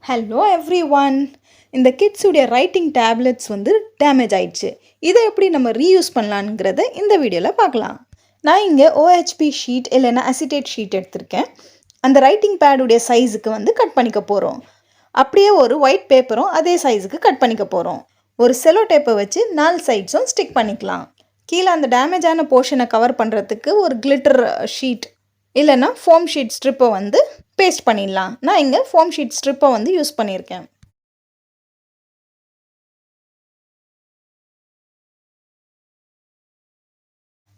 Hello every one. இந்த கிட்ஸுடைய writing tablets வந்து damage ஆயிடுச்சு. இதை எப்படி நம்ம ரீயூஸ் பண்ணலாங்கிறத இந்த வீடியோவில் பார்க்கலாம். நான் இங்கே ஓஹெச்பி ஷீட் இல்லைன்னா அசிட்டேட் ஷீட் எடுத்திருக்கேன். அந்த ரைட்டிங் பேடுடைய சைஸுக்கு வந்து கட் பண்ணிக்க போகிறோம். அப்படியே ஒரு ஒயிட் பேப்பரும் அதே சைஸுக்கு கட் பண்ணிக்க போகிறோம். ஒரு செலோ டேப்பை வச்சு 4 சைட்ஸும் ஸ்டிக் பண்ணிக்கலாம். கீழே அந்த டேமேஜான போர்ஷனை கவர் பண்ணுறதுக்கு ஒரு கிளிட்டர் ஷீட் இல்லைன்னா ஃபோம் ஷீட் ஸ்ட்ரிப்பை வந்து பேஸ்ட் பண்ணிடலாம். நான் இங்கே ஃபோம் ஷீட் ஸ்ட்ரிப்பை வந்து யூஸ் பண்ணியிருக்கேன்.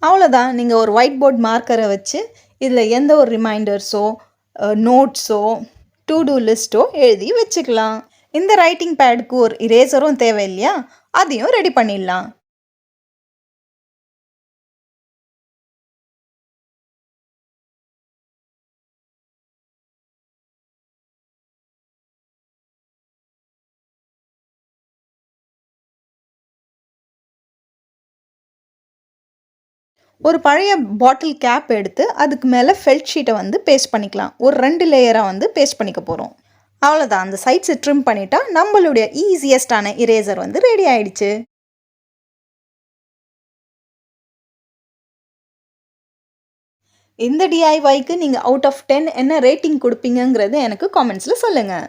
அவ்வளோதான். நீங்கள் ஒரு ஒயிட் போர்ட் மார்க்கரை வச்சு இதில் எந்த ஒரு ரிமைண்டர்ஸோ நோட்ஸோ டு டூ லிஸ்ட்டோ எழுதி வச்சுக்கலாம். இந்த ரைட்டிங் பேடுக்கு ஒரு இரேசரும் தேவை இல்லையா, அதையும் ரெடி பண்ணிடலாம். ஒரு பழைய பாட்டில் கேப் எடுத்து அதுக்கு மேலே ஃபெல்ட் ஷீட்டை வந்து பேஸ்ட் பண்ணிக்கலாம். ஒரு 2 லேயராக வந்து பேஸ்ட் பண்ணிக்க போகிறோம். அவ்வளோதான். அந்த சைட்ஸை ட்ரிம் பண்ணிட்டா நம்மளுடைய ஈஸியஸ்டான இரேசர் வந்து ரெடி ஆயிடுச்சு. இந்த டிஐஒய்க்கு நீங்கள் அவுட் ஆஃப் 10 என்ன ரேட்டிங் கொடுப்பீங்கிறது எனக்கு காமெண்ட்ஸில் சொல்லுங்கள்.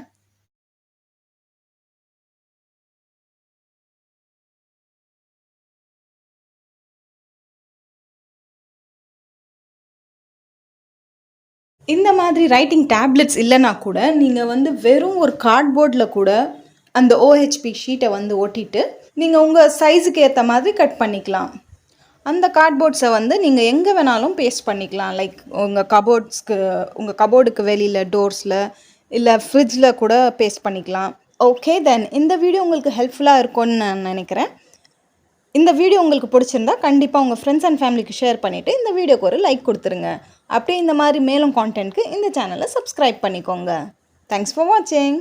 இந்த மாதிரி ரைட்டிங் டேப்லெட்ஸ் இல்லைனா கூட நீங்கள் வந்து வெறும் ஒரு கார்ட்போர்டில் கூட அந்த ஓஹெச்பி ஷீட்டை வந்து ஒட்டிட்டு நீங்கள் உங்கள் சைஸுக்கு ஏற்ற மாதிரி கட் பண்ணிக்கலாம். அந்த கார்ட்போர்ட்ஸை வந்து நீங்கள் எங்கே வேணாலும் பேஸ்ட் பண்ணிக்கலாம். லைக் உங்கள் கபோர்டுக்கு வெளியில் டோர்ஸில் இல்லை ஃப்ரிட்ஜில் கூட பேஸ்ட் பண்ணிக்கலாம். ஓகே தென், இந்த வீடியோ உங்களுக்கு ஹெல்ப்ஃபுல்லாக இருக்கும்னு நான் நினைக்கிறேன். இந்த வீடியோ உங்களுக்கு பிடிச்சிருந்தா கண்டிப்பாக உங்கள் ஃப்ரெண்ட்ஸ் அண்ட் ஃபேமிலிக்கு ஷேர் பண்ணிவிட்டு இந்த வீடியோக்கு ஒரு லைக் கொடுத்துருங்க. அப்படியே இந்த மாதிரி மேலும் கான்டென்ட்க்கு இந்த சேனலை சப்ஸ்கிரைப் பண்ணிக்கோங்க. தேங்க்ஸ் ஃபார் வாட்சிங்.